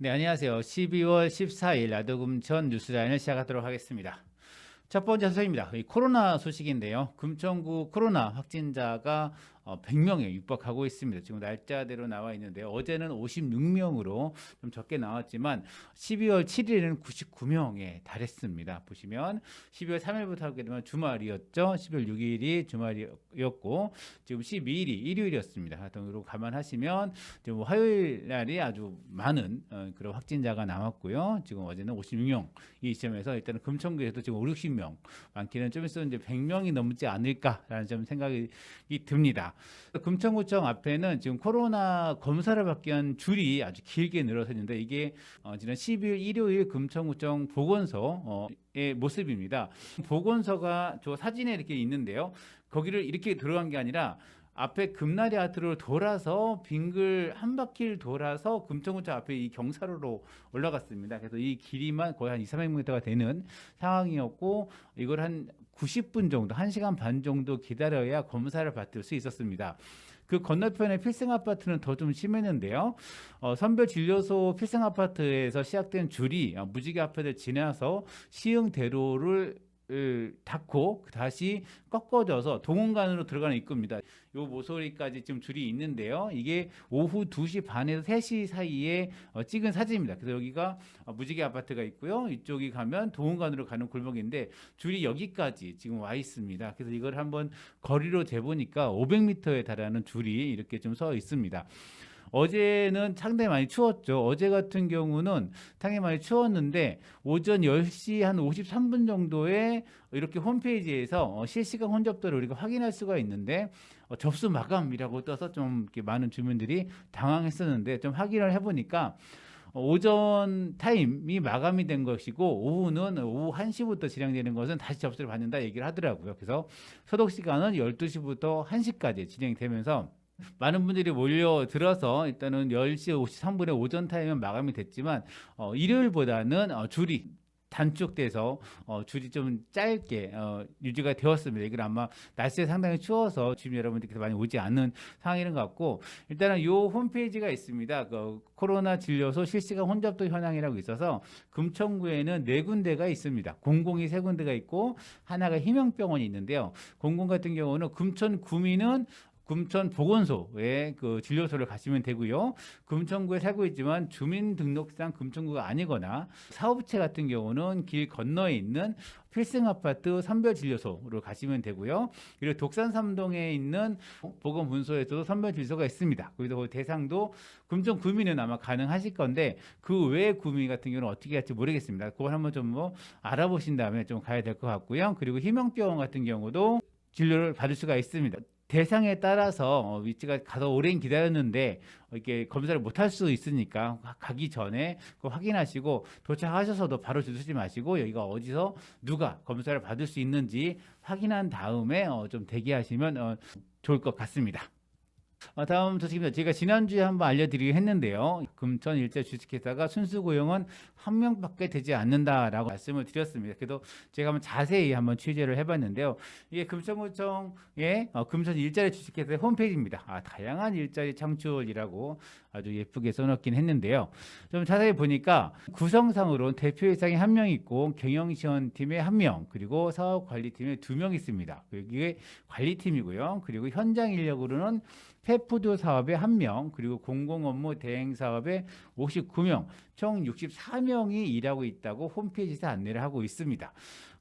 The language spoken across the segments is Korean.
네, 안녕하세요. 12월 14일 나도금천 뉴스라인을 시작하도록 하겠습니다. 첫 번째 소식입니다. 이 코로나 소식인데요. 금천구 코로나 확진자가 100명에 육박하고 있습니다. 지금 날짜대로 나와 있는데요. 어제는 56명으로 좀 적게 나왔지만 12월 7일에는 99명에 달했습니다. 보시면 12월 3일부터 하게 되면 주말이었죠. 12월 6일이 주말이었고 지금 12일이 일요일이었습니다. 하여튼 감안하시면 지금 화요일 날이 아주 많은 그런 확진자가 남았고요. 지금 어제는 56명 이 시점에서 일단은 금천구에서도 지금 5, 60명 많기는 좀 있었는데 100명이 넘지 않을까라는 좀 생각이 듭니다. 금천구청 앞에는 지금 코로나 검사를 받기 위한 줄이 아주 길게 늘어서 있는데 이게 지난 12일 일요일 금천구청 보건소의 모습입니다. 보건소가 저 사진에 이렇게 있는데요. 거기를 이렇게 들어간 게 아니라 앞에 금나리 아트를 돌아서 빙글 한 바퀴를 돌아서 금천구청 앞에 이 경사로로 올라갔습니다. 그래서 이 길이만 거의 한 200~300m가 되는 상황이었고 이걸 한 90분 정도, 1시간 반 정도 기다려야 검사를 받을 수 있었습니다. 그 건너편의 필승아파트는 더 좀 심했는데요. 선별진료소 필승아파트에서 시작된 줄이 무지개 아파트를 지나서 시흥대로를 닫고 다시 꺾어져서 동원관으로 들어가는 입구입니다. 요 모서리까지 지금 줄이 있는데요. 이게 오후 2시 반에서 3시 사이에 찍은 사진입니다. 그래서 여기가 무지개 아파트가 있고요. 이쪽이 가면 동원관으로 가는 골목인데 줄이 여기까지 지금 와 있습니다. 그래서 이걸 한번 거리로 재보니까 500m에 달하는 줄이 이렇게 좀 서 있습니다. 어제는 상당히 많이 추웠죠. 어제 같은 경우는 상당히 많이 추웠는데 오전 10시 한 53분 정도에 이렇게 홈페이지에서 실시간 혼접도를 우리가 확인할 수가 있는데 접수 마감이라고 떠서 좀 이렇게 많은 주민들이 당황했었는데 좀 확인을 해보니까 오전 타임이 마감이 된 것이고 오후는 오후 1시부터 진행되는 것은 다시 접수를 받는다 얘기를 하더라고요. 그래서 소독 시간은 12시부터 1시까지 진행되면서 많은 분들이 몰려들어서 일단은 10시 53분에 오전 타임은 마감이 됐지만 일요일보다는 줄이 단축돼서 줄이 좀 짧게 유지가 되었습니다. 이건 아마 날씨가 상당히 추워서 주민 여러분들께서 많이 오지 않는 상황인 것 같고 일단은 이 홈페이지가 있습니다. 그 코로나 진료소 실시간 혼잡도 현황이라고 있어서 금천구에는 4군데가 있습니다. 공공이 3군데가 있고 하나가 희명병원이 있는데요. 공공 같은 경우는 금천 구민은 금천 보건소에 그 진료소를 가시면 되고요. 금천구에 살고 있지만 주민등록상 금천구가 아니거나 사업체 같은 경우는 길 건너에 있는 필승아파트 선별진료소로 가시면 되고요. 그리고 독산 3동에 있는 보건분소에서도 선별진료소가 있습니다. 거기서 대상도 금천 구민은 아마 가능하실 건데 그 외 구민 같은 경우는 어떻게 할지 모르겠습니다. 그걸 한번 좀 알아보신 다음에 좀 가야 될 것 같고요. 그리고 희명병원 같은 경우도 진료를 받을 수가 있습니다. 대상에 따라서 위치가 가서 오랜 기다렸는데 이렇게 검사를 못할 수 있으니까 가기 전에 확인하시고 도착하셔서도 바로 주무시지 마시고 여기가 어디서 누가 검사를 받을 수 있는지 확인한 다음에 좀 대기하시면 좋을 것 같습니다. 다음 소식입니다. 제가 지난주에 한번 알려드리긴 했는데요. 금천 일자 주식회사가 순수 고용은 1명밖에 되지 않는다라고 말씀을 드렸습니다. 그래도 제가 한번 자세히 한번 취재를 해봤는데요. 이게 금천구청의 금천 일자리 주식회사의 홈페이지입니다. 다양한 일자리 창출이라고 아주 예쁘게 써놓긴 했는데요. 좀 자세히 보니까 구성상으로는 대표이사에 1명 있고 경영지원팀에 1명 그리고 사업관리팀에 2명 있습니다. 이게 관리팀이고요. 그리고 현장 인력으로는 펫푸드 사업에 1명, 그리고 공공업무 대행 사업에 59명, 총 64명이 일하고 있다고 홈페이지에서 안내를 하고 있습니다.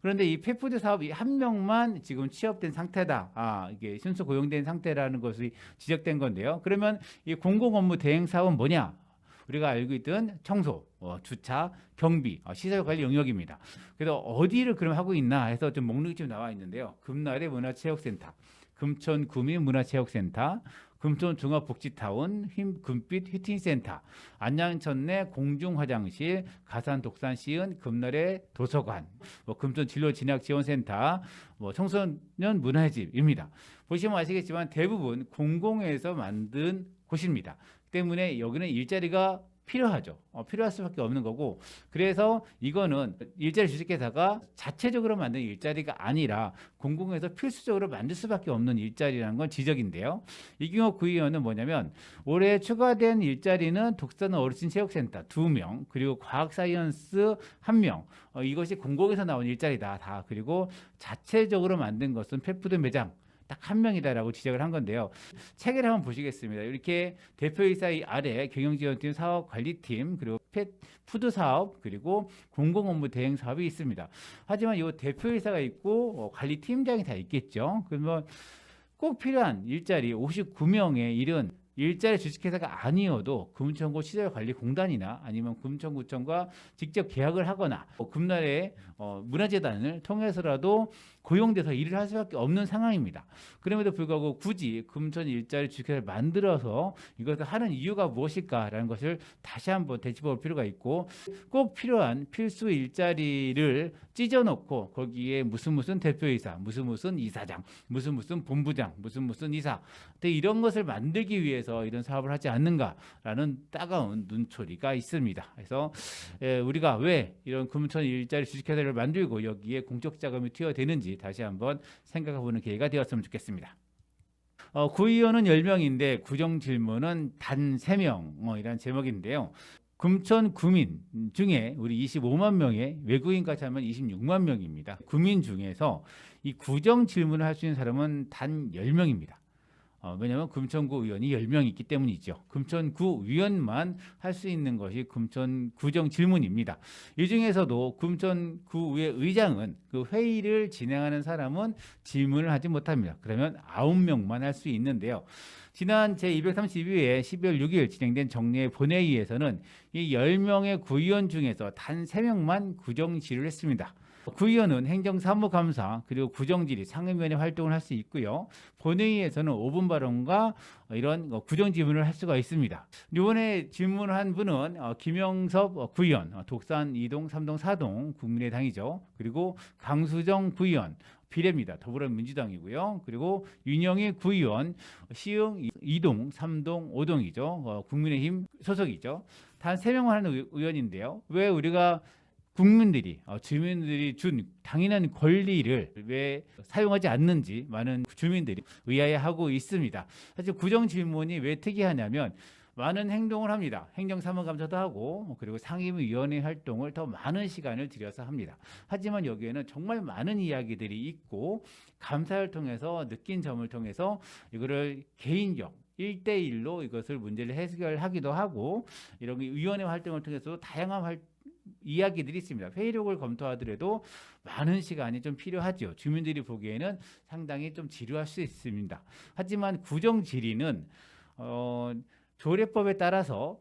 그런데 이 펫푸드 사업이 1명만 지금 취업된 상태다. 이게 순수 고용된 상태라는 것이 지적된 건데요. 그러면 이 공공업무 대행 사업은 뭐냐? 우리가 알고 있던 청소, 주차, 경비, 시설관리 영역입니다. 그래서 어디를 그럼 하고 있나 해서 좀 목록이 좀 나와 있는데요. 금나래 문화체육센터, 금천구민문화체육센터, 금천종합복지타운, 금빛 휘팅센터, 안양천내 공중화장실, 가산 독산시은 금나래 도서관, 금천진로진학지원센터, 청소년 문화집입니다. 보시면 아시겠지만 대부분 공공에서 만든 곳입니다. 때문에 여기는 일자리가 필요하죠. 필요할 수밖에 없는 거고, 그래서 이거는 일자리 주식회사가 자체적으로 만든 일자리가 아니라 공공에서 필수적으로 만들 수밖에 없는 일자리라는 건 지적인데요. 이경호 구의원은 뭐냐면 올해 추가된 일자리는 독산 어르신 체육센터 2명, 그리고 과학사이언스 1명, 이것이 공공에서 나온 일자리다. 다. 그리고 자체적으로 만든 것은 펫푸드 매장 딱 1명이다라고 지적을 한 건데요. 체계를 한번 보시겠습니다. 이렇게 대표이사 아래 경영지원팀, 사업관리팀, 그리고 펫푸드 사업, 그리고 공공업무 대행 사업이 있습니다. 하지만 이 대표이사가 있고 관리팀장이 다 있겠죠. 그러면 꼭 필요한 일자리 59명의 일은 일자리 주식회사가 아니어도 금천구 시설관리공단이나 아니면 금천구청과 직접 계약을 하거나 금날에 문화재단을 통해서라도 고용돼서 일을 할 수밖에 없는 상황입니다. 그럼에도 불구하고 굳이 금천 일자리 주식회사를 만들어서 이것을 하는 이유가 무엇일까라는 것을 다시 한번 되짚어볼 필요가 있고, 꼭 필요한 필수 일자리를 찢어놓고 거기에 무슨 대표이사, 무슨 이사장, 무슨 본부장, 무슨 이사, 이런 것을 만들기 위해서 이런 사업을 하지 않는가라는 따가운 눈초리가 있습니다. 그래서 우리가 왜 이런 금천 일자리 주식회사를 만들고 여기에 공적 자금이 투여되는지 다시 한번 생각해보는 기회가 되었으면 좋겠습니다. 구의원은 10명인데 구정 질문은 단 3명 이란 제목인데요. 금천 구민 중에 우리 25만 명의 외국인까지 하면 26만 명입니다. 구민 중에서 이 구정 질문을 할 수 있는 사람은 단 10명입니다. 왜냐하면 금천구 의원이 10명이 있기 때문이죠. 금천구 의원만 할 수 있는 것이 금천구정 질문입니다. 이 중에서도 금천구의 의장은 그 회의를 진행하는 사람은 질문을 하지 못합니다. 그러면 9명만 할 수 있는데요. 지난 제232회 12월 6일 진행된 정례 본회의에서는 이 10명의 구의원 중에서 단 3명만 구정 질의를 했습니다. 구의원은 행정사무감사 그리고 구정질의 상임위원회 활동을 할 수 있고요. 본회의에서는 5분 발언과 이런 구정 질문을 할 수가 있습니다. 이번에 질문을 한 분은 김영섭 구의원, 독산 2동, 3동, 4동 국민의당이죠. 그리고 강수정 구의원, 비례입니다. 더불어민주당이고요. 그리고 윤영희 구의원, 시흥 2동, 3동, 5동이죠. 국민의힘 소속이죠. 단 3명만 하는 의원인데요. 왜 우리가 국민들이 주민들이 준 당연한 권리를 왜 사용하지 않는지 많은 주민들이 의아해하고 있습니다. 사실 구정 질문이 왜 특이하냐면 많은 행동을 합니다. 행정사무감사도 하고 그리고 상임위원회 활동을 더 많은 시간을 들여서 합니다. 하지만 여기에는 정말 많은 이야기들이 있고 감사를 통해서 느낀 점을 통해서 이거를 개인적 1대1로 이것을 문제를 해결하기도 하고 이런 위원회 활동을 통해서 다양한 이야기들이 있습니다. 회의록을 검토하더라도 많은 시간이 좀 필요하죠. 주민들이 보기에는 상당히 좀 지루할 수 있습니다. 하지만 구정 질의는 조례법에 따라서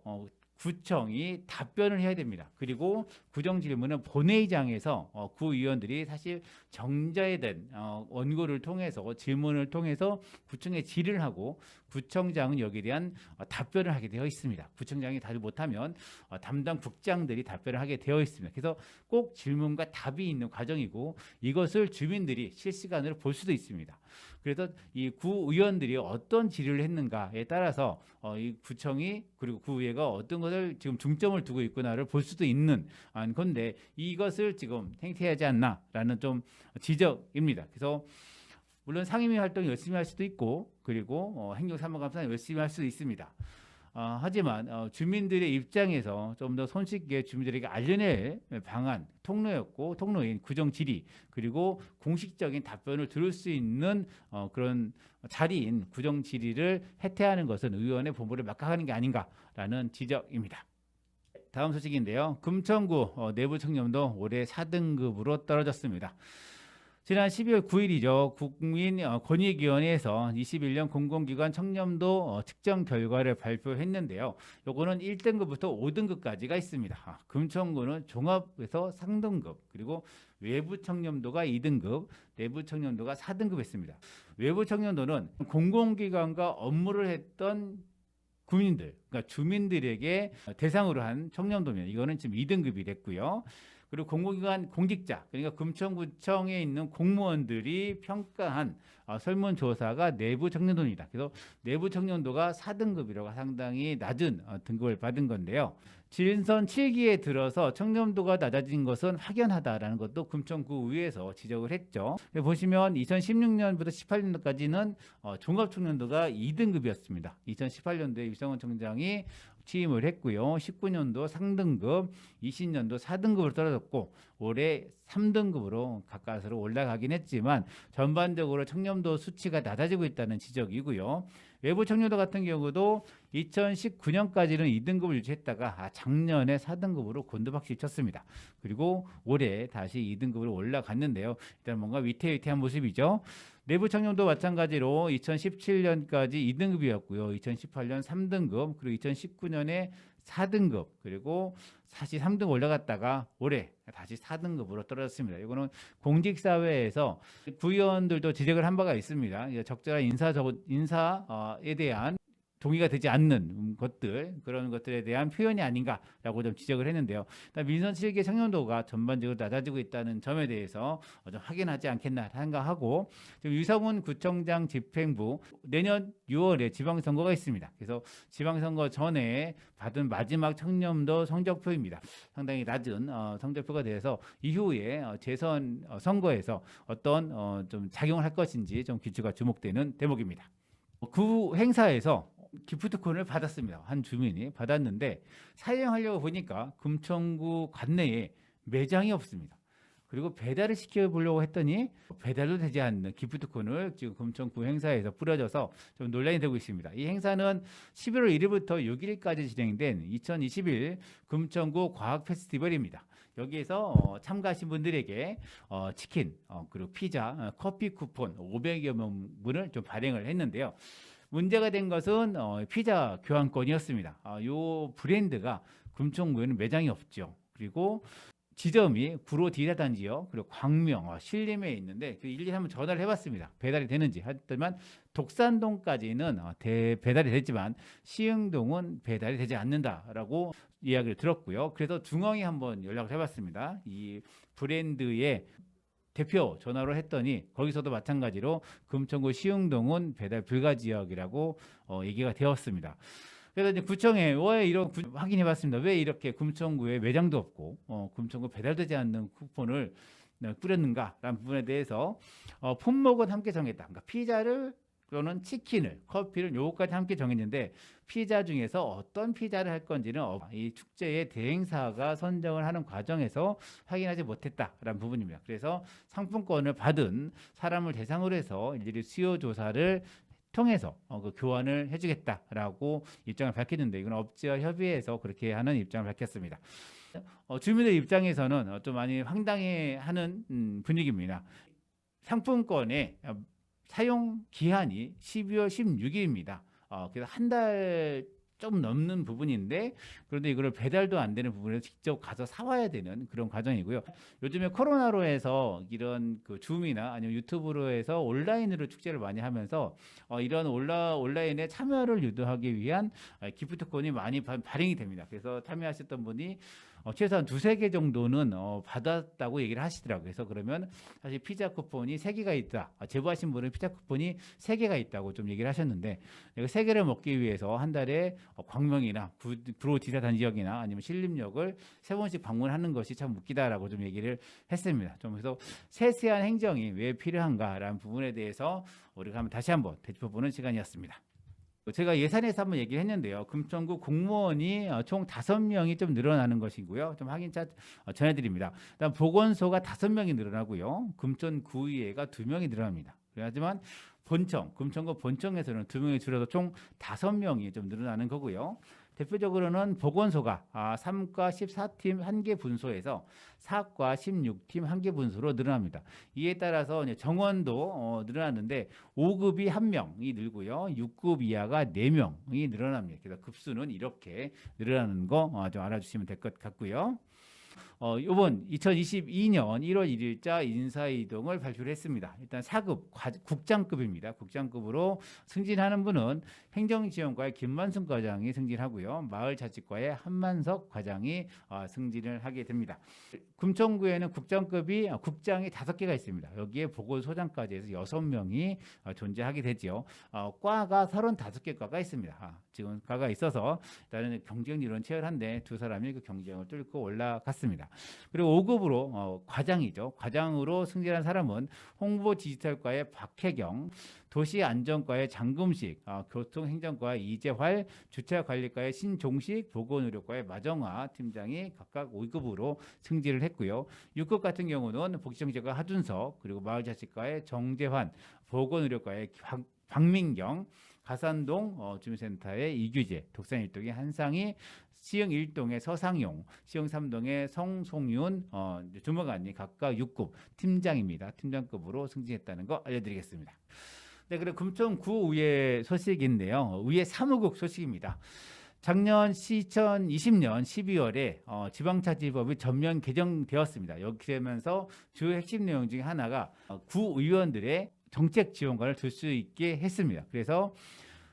구청이 답변을 해야 됩니다. 그리고 구정 질문은 본회의장에서 구의원들이 사실 정자된 원고를 통해서 질문을 통해서 구청에 질의를 하고 구청장은 여기에 대한 답변을 하게 되어 있습니다. 구청장이 답을 못하면 담당 국장들이 답변을 하게 되어 있습니다. 그래서 꼭 질문과 답이 있는 과정이고 이것을 주민들이 실시간으로 볼 수도 있습니다. 그래서 이 구의원들이 어떤 질의를 했는가에 따라서 이 구청이 그리고 구의회가 어떤 것을 지금 중점을 두고 있구나를 볼 수도 있는 건데 이것을 지금 행태하지 않나라는 좀 지적입니다. 그래서 물론 상임위 활동 열심히 할 수도 있고 그리고 행정사무감사 열심히 할 수도 있습니다. 하지만 주민들의 입장에서 좀 더 손쉽게 주민들에게 알려낼 방안, 통로인 구정 질의 그리고 공식적인 답변을 들을 수 있는 그런 자리인 구정 질의를 해태하는 것은 의원의 본분을 막강하는 게 아닌가라는 지적입니다. 다음 소식인데요. 금천구 내부 청렴도 올해 4등급으로 떨어졌습니다. 지난 12월 9일이죠. 국민권익위원회에서 21년 공공기관 청렴도 측정 결과를 발표했는데요. 요거는 1등급부터 5등급까지가 있습니다. 금천구는 종합에서 상등급, 그리고 외부 청렴도가 2등급, 내부 청렴도가 4등급했습니다. 외부 청렴도는 공공기관과 업무를 했던 국민들, 그러니까 주민들에게 대상으로 한 청렴도면 이거는 지금 2등급이 됐고요. 그리고 공공기관 공직자, 그러니까 금천구청에 있는 공무원들이 평가한 설문조사가 내부 청년도입니다. 그래서 내부 청년도가 4등급이라고 상당히 낮은 등급을 받은 건데요. 진선 7기에 들어서 청렴도가 낮아진 것은 확연하다라는 것도 금천구의회에서 지적을 했죠. 보시면 2016년부터 18년도까지는 종합 청렴도가 2등급이었습니다. 2018년도에 유성원 청장이 취임을 했고요. 19년도 상등급, 20년도 4등급으로 떨어졌고 올해 3등급으로 가까스로 올라가긴 했지만 전반적으로 청렴도 수치가 낮아지고 있다는 지적이고요. 외부 청렴도 같은 경우도 2019년까지는 2등급을 유지했다가 작년에 4등급으로 곤두박질 쳤습니다. 그리고 올해 다시 2등급으로 올라갔는데요. 일단 뭔가 위태위태한 모습이죠. 내부 청렴도 마찬가지로 2017년까지 2등급이었고요. 2018년 3등급, 그리고 2019년에 4등급, 그리고 다시 3등급 올라갔다가 올해 다시 4등급으로 떨어졌습니다. 이거는 공직사회에서 구의원들도 지적을 한 바가 있습니다. 적절한 인사에 대한 동의가 되지 않는 것들, 그런 것들에 대한 표현이 아닌가라고 좀 지적을 했는데요. 민선 7개 청렴도가 전반적으로 낮아지고 있다는 점에 대해서 좀 확인하지 않겠나 생각하고, 지금 유성훈 구청장 집행부 내년 6월에 지방선거가 있습니다. 그래서 지방선거 전에 받은 마지막 청렴도 성적표입니다. 상당히 낮은 성적표가 돼서 이후에 재선 선거에서 어떤 좀 작용을 할 것인지 좀 귀추가 주목되는 대목입니다. 그 행사에서 기프트콘을 받았습니다. 한 주민이 받았는데 사용하려고 보니까 금천구 관내에 매장이 없습니다. 그리고 배달을 시켜보려고 했더니 배달도 되지 않는 기프트콘을 지금 금천구 행사에서 뿌려져서 좀 논란이 되고 있습니다. 이 행사는 11월 1일부터 6일까지 진행된 2021 금천구 과학 페스티벌입니다. 여기에서 참가하신 분들에게 치킨, 그리고 피자, 커피 쿠폰 500여 명분을 좀 발행을 했는데요. 문제가 된 것은 피자 교환권이었습니다. 이 브랜드가 금천구에는 매장이 없죠. 그리고 지점이 구로 디자단지역, 그리고 광명, 신림에 있는데 일일이 한번 전화를 해봤습니다. 배달이 되는지. 하지만 독산동까지는 배달이 됐지만 시흥동은 배달이 되지 않는다라고 이야기를 들었고요. 그래서 중앙에 한번 연락을 해봤습니다. 이 브랜드의 대표 전화로 했더니 거기서도 마찬가지로 금천구 시흥동은 배달 불가 지역이라고 얘기가 되었습니다. 그래서 이제 구청에 확인해봤습니다. 왜 이렇게 금천구에 매장도 없고 금천구 배달되지 않는 쿠폰을 뿌렸는가라는 부분에 대해서 품목은 함께 정했다. 그러니까 피자를 또는 치킨을, 커피를 요거까지 함께 정했는데 피자 중에서 어떤 피자를 할 건지는 이 축제의 대행사가 선정을 하는 과정에서 확인하지 못했다라는 부분입니다. 그래서 상품권을 받은 사람을 대상으로 해서 일일이 수요 조사를 통해서 그 교환을 해주겠다라고 입장을 밝혔는데 이건 업체와 협의해서 그렇게 하는 입장을 밝혔습니다. 주민들 입장에서는 좀 많이 황당해하는 분위기입니다. 상품권의 사용 기한이 12월 16일입니다. 그래서 한 달 좀 넘는 부분인데 그런데 이거를 배달도 안 되는 부분에서 직접 가서 사와야 되는 그런 과정이고요. 요즘에 코로나로 해서 이런 그 줌이나 아니면 유튜브로 해서 온라인으로 축제를 많이 하면서 이런 온라인에 참여를 유도하기 위한 기프트콘이 많이 발행이 됩니다. 그래서 참여하셨던 분이 최소한 2-3개 정도는 받았다고 얘기를 하시더라고요. 그래서 그러면 사실 피자 쿠폰이 3개가 있다. 제보하신 분은 피자 쿠폰이 3개가 있다고 좀 얘기를 하셨는데 3개를 먹기 위해서 한 달에 광명이나 구로 디자단 지역이나 아니면 신림역을 3번씩 방문하는 것이 참 웃기다라고 좀 얘기를 했습니다. 좀 그래서 세세한 행정이 왜 필요한가라는 부분에 대해서 우리가 다시 한번 되짚어보는 시간이었습니다. 제가 예산에서 한번 얘기를 했는데요. 금천구 공무원이 총 5명이 좀 늘어나는 것이고요. 좀 확인차 전해드립니다. 일단 보건소가 5명이 늘어나고요. 금천구의회가 2명이 늘어납니다. 하지만 금천구 본청에서는 2명이 줄어서 총 5명이 좀 늘어나는 거고요. 대표적으로는 보건소가 3과 14팀 1개 분소에서 4과 16팀 1개 분소로 늘어납니다. 이에 따라서 정원도 늘어났는데 5급이 1명이 늘고요. 6급 이하가 4명이 늘어납니다. 그래서 급수는 이렇게 늘어나는 거 좀 알아주시면 될 것 같고요. 이번 2022년 1월 1일자 인사이동을 발표를 했습니다. 일단 4급 국장급입니다. 국장급으로 승진하는 분은 행정지원과의 김만순 과장이 승진하고요. 마을자치과의 한만석 과장이 승진을 하게 됩니다. 금천구에는 국장급이 국장이 5개가 있습니다. 여기에 보건소장까지 해서 6명이 존재하게 되죠. 과가 35개 과가 있습니다. 지금 과가 있어서 일단은 경쟁률은 치열한데 두 사람이 그 경쟁을 뚫고 올라갔습니다. 그리고 5급으로 과장이죠. 과장으로 승진한 사람은 홍보디지털과의 박혜경, 도시안전과의 장금식, 교통행정과의 이재활, 주차관리과의 신종식, 보건의료과의 마정화 팀장이 각각 5급으로 승진을 했고요. 6급 같은 경우는 복지정책과 하준석, 그리고 마을자치과의 정재환, 보건의료과의 박민경, 가산동 주민센터의 이규재, 독산일동의 한상희, 시흥 1동의 서상용, 시흥 3동의 성송윤 주무관이 각각 6급 팀장입니다. 팀장급으로 승진했다는 거 알려드리겠습니다. 네, 그리고 금천구의회 소식인데요. 의회 사무국 소식입니다. 작년 2020년 12월에 지방자치법이 전면 개정되었습니다. 이렇게 되면서 주요 핵심 내용 중에 하나가 구의원들의 정책 지원관을 둘 수 있게 했습니다. 그래서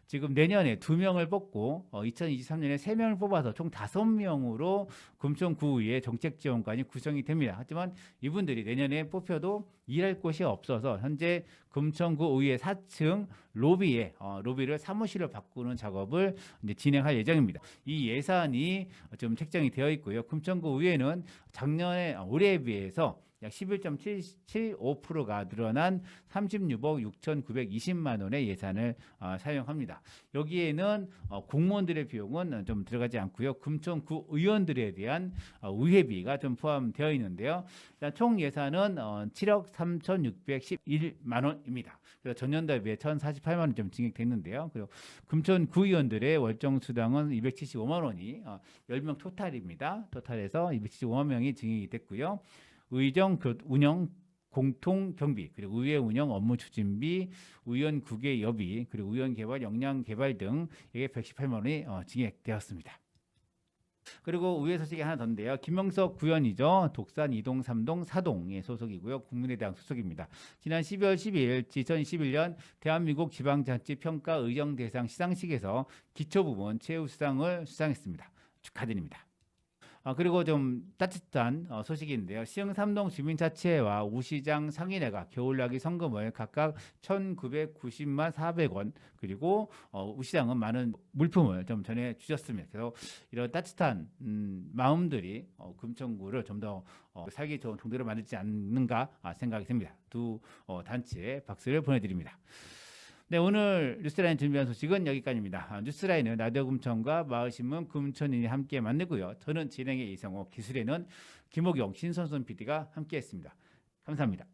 지금 내년에 2명을 뽑고 2023년에 3명을 뽑아서 총 5명으로 금천구의회 정책지원관이 구성이 됩니다. 하지만 이분들이 내년에 뽑혀도 일할 곳이 없어서 현재 금천구의회 4층 로비를 사무실로 바꾸는 작업을 이제 진행할 예정입니다. 이 예산이 지금 책정이 되어 있고요. 금천구의회는 올해에 비해서 약 11.75%가 늘어난 36억 6,920만 원의 예산을 사용합니다. 여기에는 공무원들의 비용은 좀 들어가지 않고요. 금천구 의원들에 대한 의회비가 좀 포함되어 있는데요. 총 예산은 7억 3,611만 원입니다. 그래서 전년도에 비해 1,048만 원 좀 증액됐는데요. 그리고 금천구 의원들의 월정 수당은 275만 원이 10명 토탈입니다. 토탈에서 275만 명이 증액이 됐고요. 의정 운영 공통 경비, 그리고 의회 운영 업무 추진비, 의원 국외 여비, 그리고 의원 개발 역량 개발 등 이게 118만 원이 증액되었습니다. 그리고 의회 소식이 하나 더인데요. 김명석 구의원이죠. 독산 2동, 3동, 4동의 소속이고요. 국민의당 소속입니다. 지난 12월 12일 2021년 대한민국 지방자치평가 의정대상 시상식에서 기초부문 최우수상을 수상했습니다. 축하드립니다. 그리고 좀 따뜻한 소식인데요. 시흥 3동 주민자치회와 우시장 상인회가 겨울나기 성금을 각각 1,990만 400원 그리고 우시장은 많은 물품을 좀 전해주셨습니다. 그래서 이런 따뜻한 마음들이 금천구를 좀 더 살기 좋은 동네로 만들지 않는가 생각이 듭니다. 두 단체에 박수를 보내드립니다. 네, 오늘 뉴스라인 준비한 소식은 여기까지입니다. 뉴스라인은 라디오 금천과 마을신문 금천인이 함께 만들고요. 저는 진행의 이성호, 기술에는 김옥영, 신선순 PD가 함께했습니다. 감사합니다.